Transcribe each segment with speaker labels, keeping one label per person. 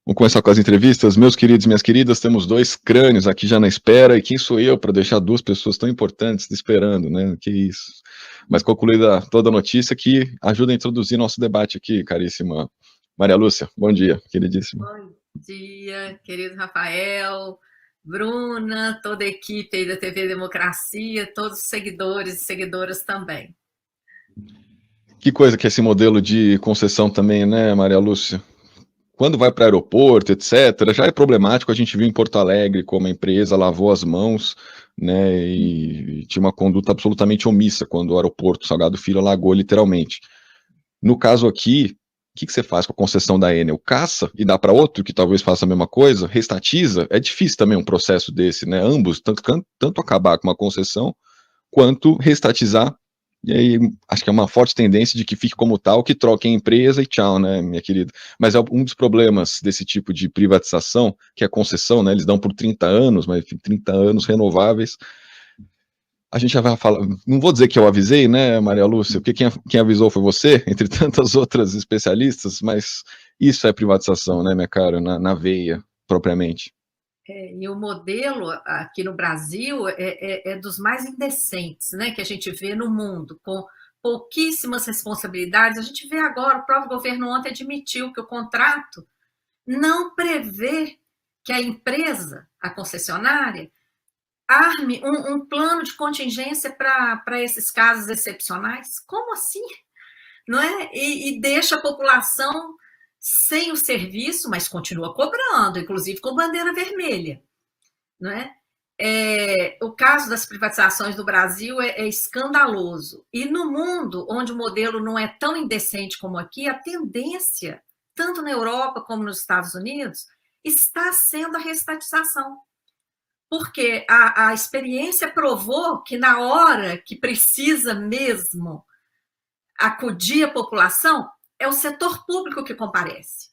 Speaker 1: Vamos começar com as entrevistas. Meus queridos e minhas queridas, temos dois crânios aqui já na espera, e quem sou eu para deixar duas pessoas tão importantes esperando, né? Que isso. Mas concluída toda a notícia, que ajuda a introduzir nosso debate aqui, caríssima Maria Lúcia. Bom dia, queridíssima.
Speaker 2: Bom dia, querido Rafael, Bruna, toda a equipe aí da TV Democracia, todos os seguidores e seguidoras também.
Speaker 1: Que coisa que é esse modelo de concessão também, né, Maria Lúcia? Quando vai para aeroporto, etc., já é problemático. A gente viu em Porto Alegre como a empresa lavou as mãos, né, e tinha uma conduta absolutamente omissa quando o aeroporto Salgado Filho alagou literalmente. No caso aqui, o que você faz com a concessão da Enel? Caça e dá para outro que talvez faça a mesma coisa? Restatiza? É difícil também um processo desse, né? Ambos, tanto acabar com uma concessão, quanto restatizar. E aí, acho que é uma forte tendência de que fique como tal, que troque a empresa e tchau, né, minha querida? Mas é um dos problemas desse tipo de privatização, que é a concessão, né? Eles dão por 30 anos, mas 30 anos renováveis. A gente já vai falar, não vou dizer que eu avisei, né, Maria Lúcia, porque quem avisou foi você, entre tantas outras especialistas, mas isso é privatização, né, minha cara, na veia, propriamente.
Speaker 2: E o modelo aqui no Brasil é dos mais indecentes, né, que a gente vê no mundo, com pouquíssimas responsabilidades. A gente vê agora, o próprio governo ontem admitiu que o contrato não prevê que a empresa, a concessionária, arme um plano de contingência para esses casos excepcionais. Como assim? Não é? E deixa a população sem o serviço, mas continua cobrando, inclusive com bandeira vermelha. Não é? O caso das privatizações do Brasil é escandaloso. E no mundo, onde o modelo não é tão indecente como aqui, a tendência, tanto na Europa como nos Estados Unidos, está sendo a restatização. Porque a experiência provou que na hora que precisa mesmo acudir a população, é o setor público que comparece.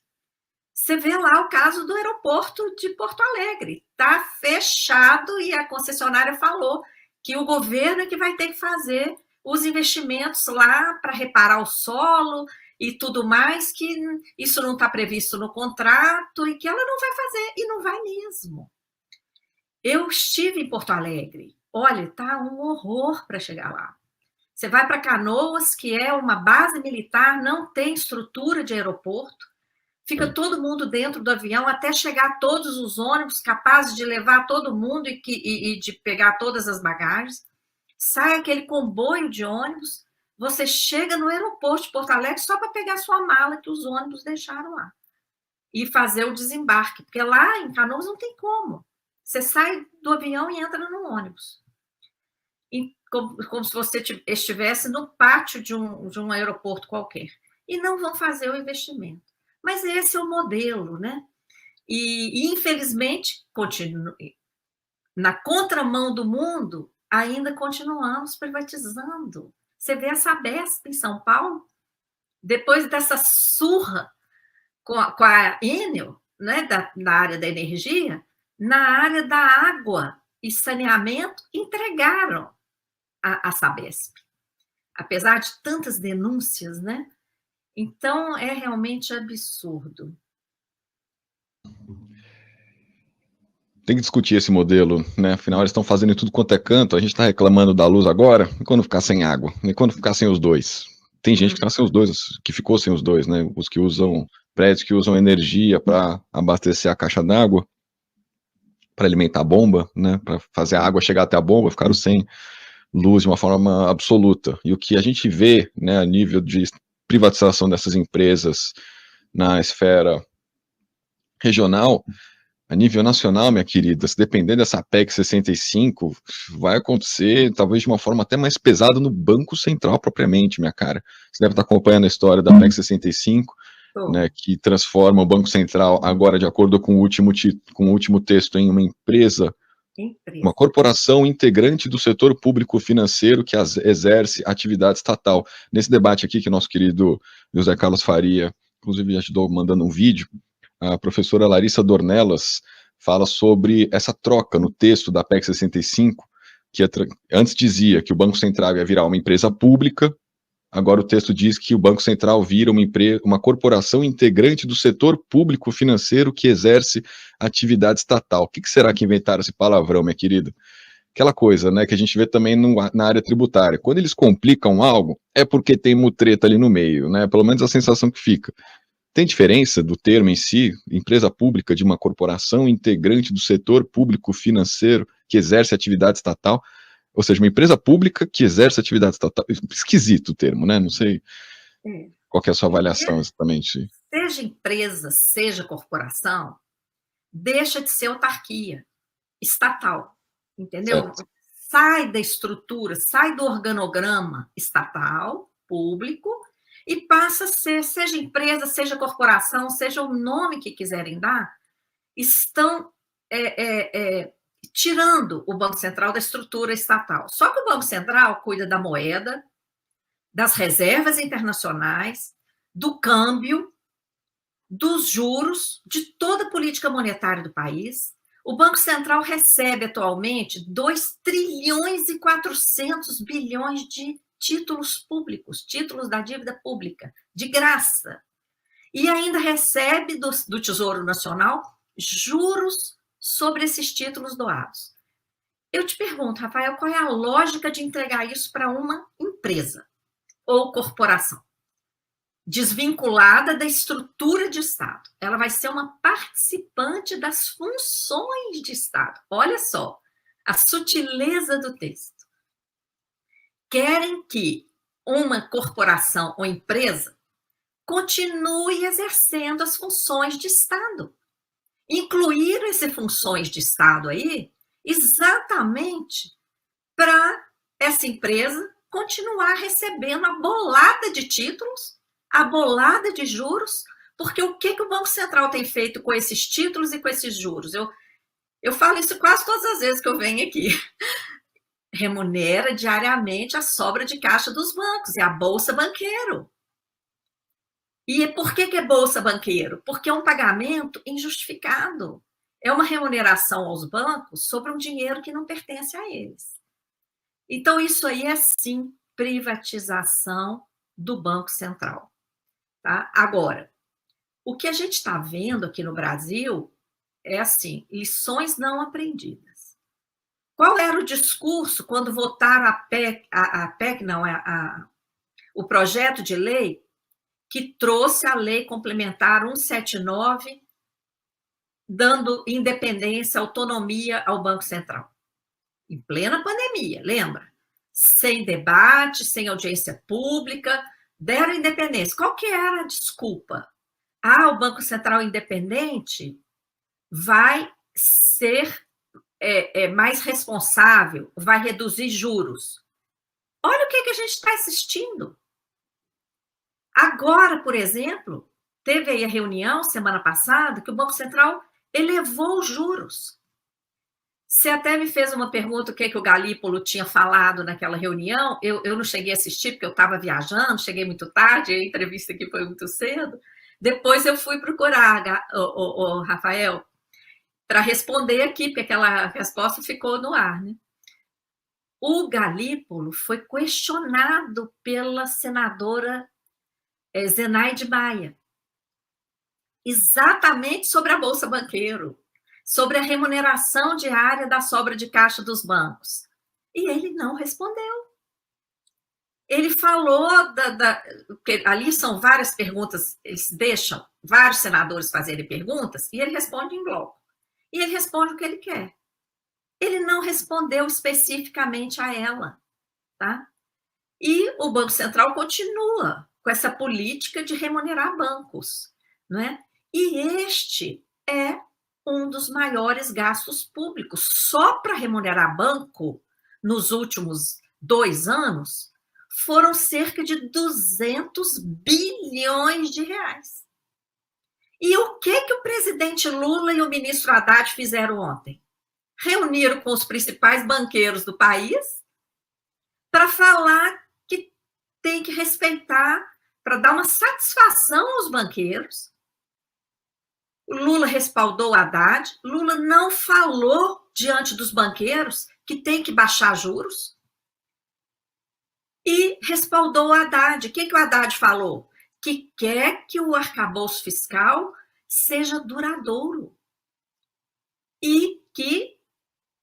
Speaker 2: Você vê lá o caso do aeroporto de Porto Alegre. Está fechado e a concessionária falou que o governo é que vai ter que fazer os investimentos lá para reparar o solo e tudo mais, que isso não está previsto no contrato e que ela não vai fazer, e não vai mesmo. Eu estive em Porto Alegre. Olha, tá um horror para chegar lá. Você vai para Canoas, que é uma base militar, não tem estrutura de aeroporto, fica todo mundo dentro do avião até chegar todos os ônibus capazes de levar todo mundo e de pegar todas as bagagens. Sai aquele comboio de ônibus, você chega no aeroporto de Porto Alegre só para pegar sua mala que os ônibus deixaram lá e fazer o desembarque, porque lá em Canoas não tem como. Você sai do avião e entra no ônibus. Como se você estivesse no pátio de um aeroporto qualquer. E não vão fazer o investimento. Mas esse é o modelo, né? E infelizmente, na contramão do mundo, ainda continuamos privatizando. Você vê a Sabesp em São Paulo, depois dessa surra com a Enel, né, na área da energia, na área da água e saneamento, entregaram a Sabesp, apesar de tantas denúncias, né? Então, é realmente absurdo.
Speaker 1: Tem que discutir esse modelo, né? Afinal, eles estão fazendo tudo quanto é canto, a gente está reclamando da luz agora, e quando ficar sem água? E quando ficar sem os dois? Tem gente que está sem os dois, que ficou sem os dois, né? Os que usam prédios que usam energia para abastecer a caixa d'água, para alimentar a bomba, né? Para fazer a água chegar até a bomba, ficaram sem luz de uma forma absoluta. E o que a gente vê, né, a nível de privatização dessas empresas na esfera regional, a nível nacional, minha querida, se depender dessa PEC 65, vai acontecer talvez de uma forma até mais pesada no Banco Central propriamente, minha cara. Você deve estar acompanhando a história da PEC 65, né, que transforma o Banco Central, agora de acordo com o último texto, em uma empresa, uma corporação integrante do setor público financeiro que exerce atividade estatal. Nesse debate aqui que nosso querido José Carlos Faria, inclusive ajudou mandando um vídeo, a professora Larissa Dornelas fala sobre essa troca no texto da PEC 65, que antes dizia que o Banco Central ia virar uma empresa pública, Agora o texto diz que o Banco Central vira uma corporação integrante do setor público financeiro que exerce atividade estatal. O que será que inventaram esse palavrão, minha querida? Aquela coisa, né, que a gente vê também na área tributária. Quando eles complicam algo, é porque tem mutreta ali no meio, né? Pelo menos a sensação que fica. Tem diferença do termo em si, empresa pública, de uma corporação integrante do setor público financeiro que exerce atividade estatal? Ou seja, uma empresa pública que exerce atividade estatal. Esquisito o termo, né? Não sei qual que é a sua avaliação exatamente.
Speaker 2: Seja empresa, seja corporação, deixa de ser autarquia estatal, entendeu?
Speaker 1: Certo.
Speaker 2: Sai da estrutura, sai do organograma estatal, público, e passa a ser, seja empresa, seja corporação, seja o nome que quiserem dar, estão tirando o Banco Central da estrutura estatal. Só que o Banco Central cuida da moeda, das reservas internacionais, do câmbio, dos juros, de toda a política monetária do país. O Banco Central recebe atualmente 2 trilhões e 400 bilhões de títulos públicos, títulos da dívida pública, de graça. E ainda recebe do Tesouro Nacional juros sobre esses títulos doados. Eu te pergunto, Rafael, qual é a lógica de entregar isso para uma empresa ou corporação? Desvinculada da estrutura de Estado. Ela vai ser uma participante das funções de Estado. Olha só a sutileza do texto. Querem que uma corporação ou empresa continue exercendo as funções de Estado. Incluir essas funções de Estado aí exatamente para essa empresa continuar recebendo a bolada de títulos, a bolada de juros, porque o que o Banco Central tem feito com esses títulos e com esses juros? Eu falo isso quase todas as vezes que eu venho aqui. Remunera diariamente a sobra de caixa dos bancos, é a Bolsa Banqueiro. E por que é Bolsa Banqueiro? Porque é um pagamento injustificado. É uma remuneração aos bancos sobre um dinheiro que não pertence a eles. Então, isso aí é, sim, privatização do Banco Central. Tá? Agora, o que a gente está vendo aqui no Brasil é assim, lições não aprendidas. Qual era o discurso quando votaram o projeto de lei que trouxe a lei complementar 179, dando independência, autonomia ao Banco Central? Em plena pandemia, lembra? Sem debate, sem audiência pública, deram independência. Qual que era a desculpa? O Banco Central independente vai ser mais responsável, vai reduzir juros. Olha o que a gente está assistindo. Agora, por exemplo, teve aí a reunião, semana passada, que o Banco Central elevou os juros. Você até me fez uma pergunta, o que o Galípolo tinha falado naquela reunião. Eu não cheguei a assistir, porque eu estava viajando, cheguei muito tarde, a entrevista aqui foi muito cedo. Depois eu fui procurar, o Rafael, para responder aqui, porque aquela resposta ficou no ar. Né? O Galípolo foi questionado pela senadora Zenaide Maia, exatamente sobre a Bolsa Banqueiro, sobre a remuneração diária da sobra de caixa dos bancos. E ele não respondeu. Ele falou porque ali são várias perguntas, eles deixam vários senadores fazerem perguntas e ele responde em bloco. E ele responde o que ele quer. Ele não respondeu especificamente a ela. Tá? E o Banco Central continua com essa política de remunerar bancos. Não é? E este é um dos maiores gastos públicos. Só para remunerar banco, nos últimos 2 anos, foram cerca de 200 bilhões de reais. E o que o presidente Lula e o ministro Haddad fizeram ontem? Reuniram com os principais banqueiros do país para falar que tem que respeitar, para dar uma satisfação aos banqueiros. Lula respaldou Haddad, Lula não falou diante dos banqueiros que tem que baixar juros. e respaldou o Haddad. O que o Haddad falou? Que quer que o arcabouço fiscal seja duradouro e que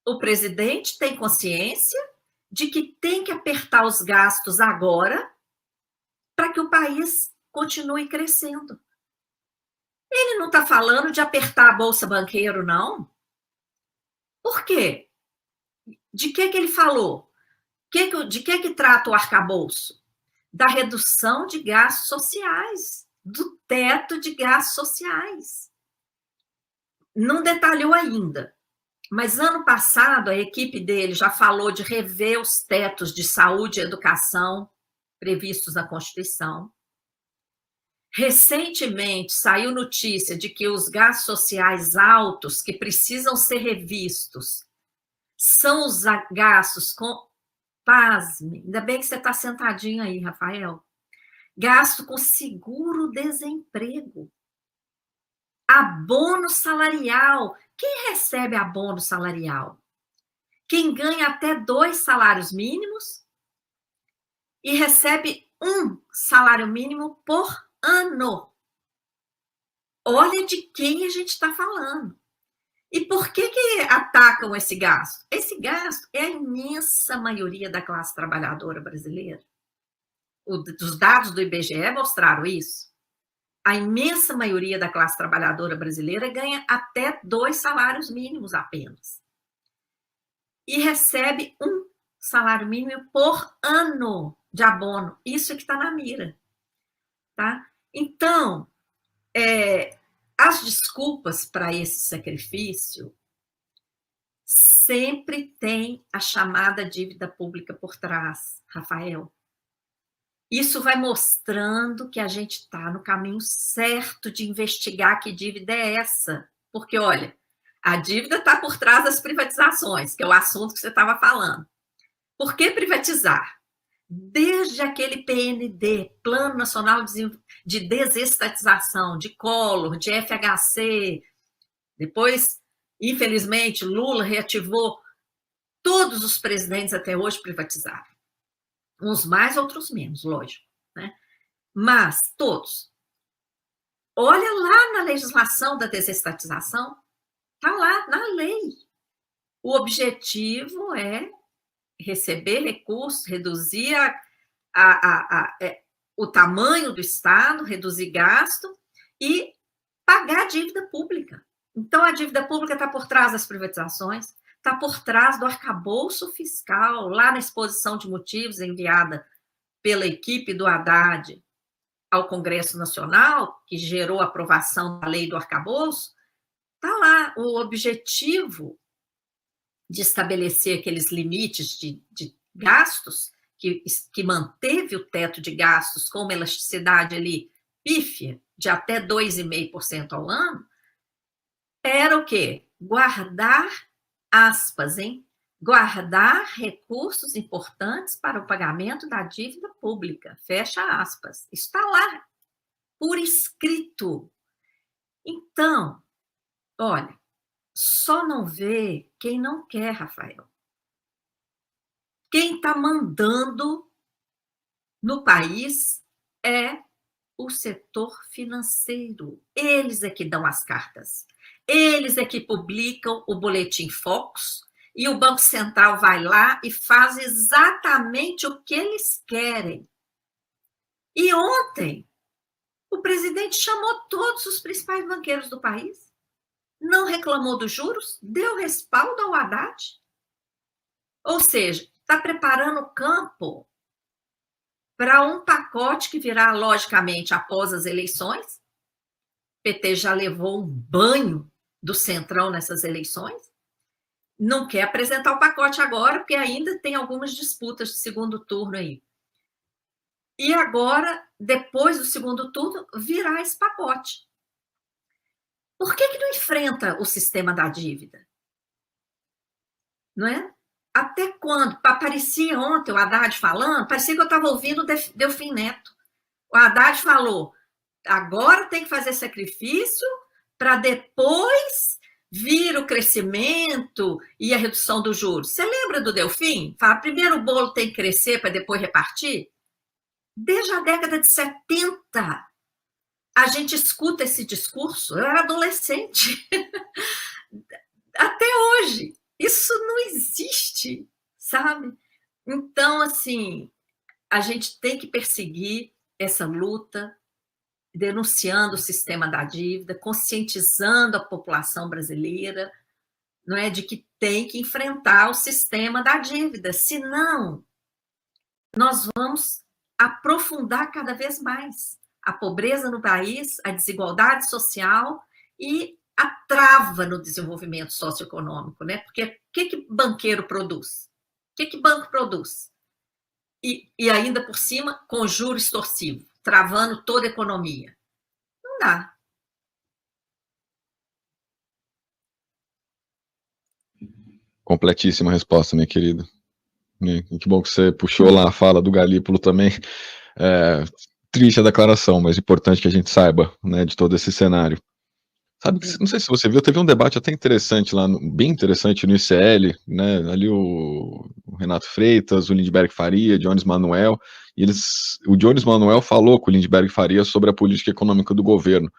Speaker 2: o presidente tem consciência de que tem que apertar os gastos agora para que o país continue crescendo. Ele não está falando de apertar a Bolsa Banqueiro, não. Por quê? De que ele falou? De que trata o arcabouço? Da redução de gastos sociais, do teto de gastos sociais. Não detalhou ainda, mas ano passado a equipe dele já falou de rever os tetos de saúde e educação previstos na Constituição. Recentemente saiu notícia de que os gastos sociais altos que precisam ser revistos são os gastos com... Pasme, ainda bem que você está sentadinho aí, Rafael. Gasto com seguro-desemprego. Abono salarial. Quem recebe abono salarial? Quem ganha até 2 salários mínimos e recebe 1 salário mínimo por ano. Olha de quem a gente está falando. E por que atacam esse gasto? Esse gasto é a imensa maioria da classe trabalhadora brasileira. Os dados do IBGE mostraram isso. A imensa maioria da classe trabalhadora brasileira ganha até 2 salários mínimos apenas. E recebe 1 salário mínimo por ano de abono. Isso é que está na mira. Tá? Então, as desculpas para esse sacrifício sempre tem a chamada dívida pública por trás, Rafael. Isso vai mostrando que a gente está no caminho certo de investigar que dívida é essa. Porque, olha, a dívida está por trás das privatizações, que é o assunto que você estava falando. Por que privatizar? Desde aquele PND, Plano Nacional de Desestatização, de Collor, de FHC, depois, infelizmente, Lula reativou, todos os presidentes até hoje privatizaram. Uns mais, outros menos, lógico, né? Mas todos. Olha lá na legislação da desestatização, está lá na lei. O objetivo é receber recursos, reduzir o tamanho do Estado, reduzir gasto e pagar a dívida pública. Então, a dívida pública está por trás das privatizações, está por trás do arcabouço fiscal, lá na exposição de motivos enviada pela equipe do Haddad ao Congresso Nacional, que gerou a aprovação da lei do arcabouço, está lá o objetivo de estabelecer aqueles limites de gastos, que manteve o teto de gastos com uma elasticidade ali pífia, de até 2,5% ao ano, era o quê? Guardar, aspas, guardar recursos importantes para o pagamento da dívida pública, fecha aspas. Está lá, por escrito. Então, olha, só não vê quem não quer, Rafael. Quem está mandando no país é o setor financeiro. Eles é que dão as cartas. Eles é que publicam o boletim Focus e o Banco Central vai lá e faz exatamente o que eles querem. E ontem, o presidente chamou todos os principais banqueiros do país, não reclamou dos juros, deu respaldo ao Haddad. Ou seja, está preparando o campo para um pacote que virá, logicamente, após as eleições. O PT já levou um banho do Centrão nessas eleições. Não quer apresentar o pacote agora, porque ainda tem algumas disputas de segundo turno aí. E agora, depois do segundo turno, virá esse pacote. Por que não enfrenta o sistema da dívida? Não é? Até quando? Parecia ontem o Haddad falando, parecia que eu estava ouvindo o Delfim Neto. O Haddad falou, agora tem que fazer sacrifício para depois vir o crescimento e a redução dos juros. Você lembra lembra do Delfim? Fala, primeiro o bolo tem que crescer para depois repartir. Desde a década de 70, a gente escuta esse discurso. Eu era adolescente. Até hoje. Isso não existe, sabe? Então, assim, a gente tem que perseguir essa luta, denunciando o sistema da dívida, conscientizando a população brasileira, não é, de que tem que enfrentar o sistema da dívida, senão nós vamos aprofundar cada vez mais a pobreza no país, a desigualdade social e a trava no desenvolvimento socioeconômico, né? Porque o que banqueiro produz? O que banco produz? E ainda por cima, com juros extorsivos, travando toda a economia. Não dá.
Speaker 1: Completíssima resposta, minha querida. Que bom que você puxou lá a fala do Galípolo também. Triste a declaração, mas importante que a gente saiba, né, de todo esse cenário. Sabe, não sei se você viu, teve um debate até interessante lá, bem interessante no ICL, né, ali o Renato Freitas, o Lindbergh Faria, Jones Manuel, e o Jones Manuel falou com o Lindbergh Faria sobre a política econômica do governo.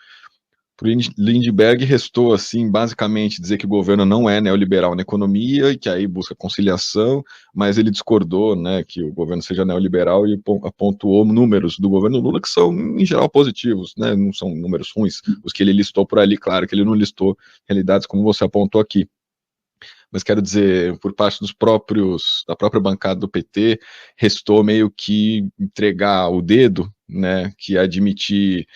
Speaker 1: Para o Lindbergh restou, assim, basicamente dizer que o governo não é neoliberal na economia e que aí busca conciliação, mas ele discordou, né, que o governo seja neoliberal e apontou números do governo Lula que são, em geral, positivos, né, não são números ruins. Os que ele listou por ali, claro que ele não listou realidades como você apontou aqui. Mas quero dizer, por parte da própria bancada do PT, restou meio que entregar o dedo, né, que admitir,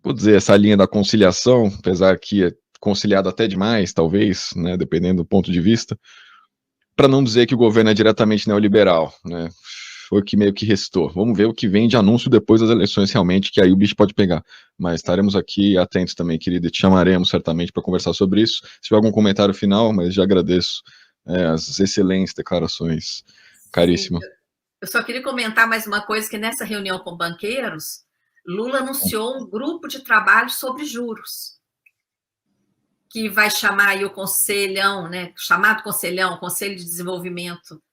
Speaker 1: vou dizer, essa linha da conciliação, apesar que é conciliado até demais, talvez, né, dependendo do ponto de vista, para não dizer que o governo é diretamente neoliberal, né, foi o que meio que restou. Vamos ver o que vem de anúncio depois das eleições realmente, que aí o bicho pode pegar. Mas estaremos aqui atentos também, querida, e te chamaremos certamente para conversar sobre isso. Se tiver algum comentário final, mas já agradeço as excelentes declarações, caríssima.
Speaker 2: Sim. Eu só queria comentar mais uma coisa, que nessa reunião com banqueiros, Lula anunciou um grupo de trabalho sobre juros, que vai chamar aí o conselhão, né, chamado conselhão, Conselho de Desenvolvimento,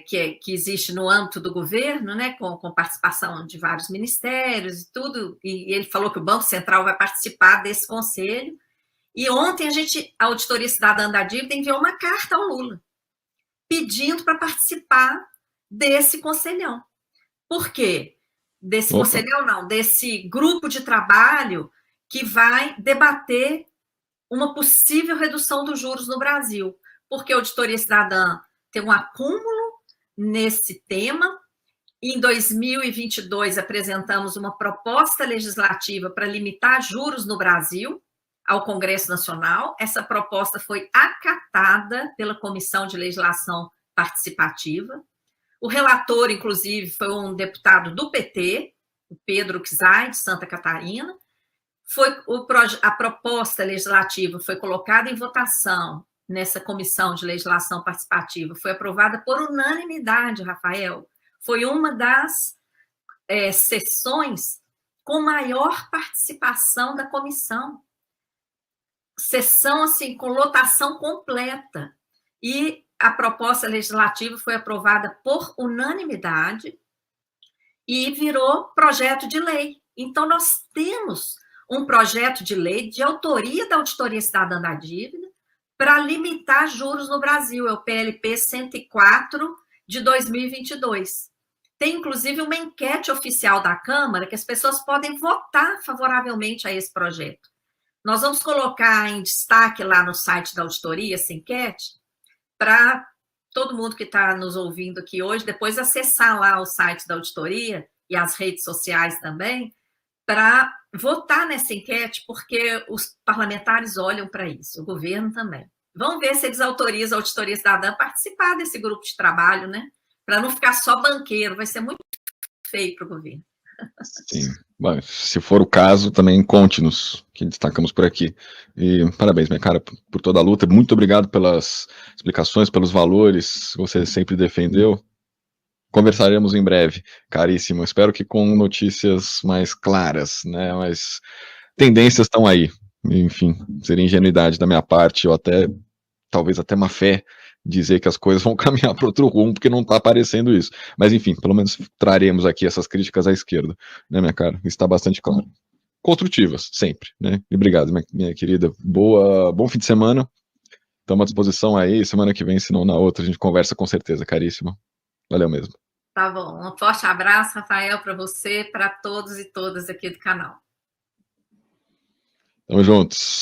Speaker 2: que existe no âmbito do governo, né, com participação de vários ministérios e tudo, e ele falou que o Banco Central vai participar desse conselho, e ontem a Auditoria Cidadã da Dívida enviou uma carta ao Lula, pedindo para participar desse conselhão. Por quê? Desse conselhão, não, desse grupo de trabalho que vai debater uma possível redução dos juros no Brasil, porque a Auditoria Cidadã tem um acúmulo nesse tema. Em 2022, apresentamos uma proposta legislativa para limitar juros no Brasil ao Congresso Nacional. Essa proposta foi acatada pela Comissão de Legislação Participativa. O relator, inclusive, foi um deputado do PT, o Pedro Czai, de Santa Catarina. A proposta legislativa foi colocada em votação nessa Comissão de Legislação Participativa, foi aprovada por unanimidade, Rafael. Foi uma das sessões com maior participação da comissão. Sessão, assim, com lotação completa. E a proposta legislativa foi aprovada por unanimidade e virou projeto de lei. Então, nós temos um projeto de lei de autoria da Auditoria Cidadã da Dívida para limitar juros no Brasil, é o PLP 104 de 2022. Tem, inclusive, uma enquete oficial da Câmara que as pessoas podem votar favoravelmente a esse projeto. Nós vamos colocar em destaque lá no site da auditoria essa enquete, para todo mundo que está nos ouvindo aqui hoje, depois acessar lá o site da auditoria e as redes sociais também, para votar nessa enquete, porque os parlamentares olham para isso, o governo também. Vamos ver se eles autorizam a Auditoria Cidadã a participar desse grupo de trabalho, né? Para não ficar só banqueiro, vai ser muito feio para o governo.
Speaker 1: Sim. Bom, se for o caso, também conte-nos, que destacamos por aqui. E parabéns, minha cara, por toda a luta. Muito obrigado pelas explicações, pelos valores que você sempre defendeu. Conversaremos em breve, caríssimo. Espero que com notícias mais claras, né? Mas tendências estão aí. Enfim, seria ingenuidade da minha parte, ou até, talvez até má fé, dizer que as coisas vão caminhar para outro rumo, porque não está aparecendo isso. Mas, enfim, pelo menos traremos aqui essas críticas à esquerda, né, minha cara? Isso está bastante claro. Construtivas, sempre, né? E obrigado, minha querida. Bom fim de semana. Estamos à disposição aí. Semana que vem, se não na outra, a gente conversa com certeza, caríssima. Valeu mesmo.
Speaker 2: Tá bom. Um forte abraço, Rafael, para você, para todos e todas aqui do canal.
Speaker 1: Tamo juntos.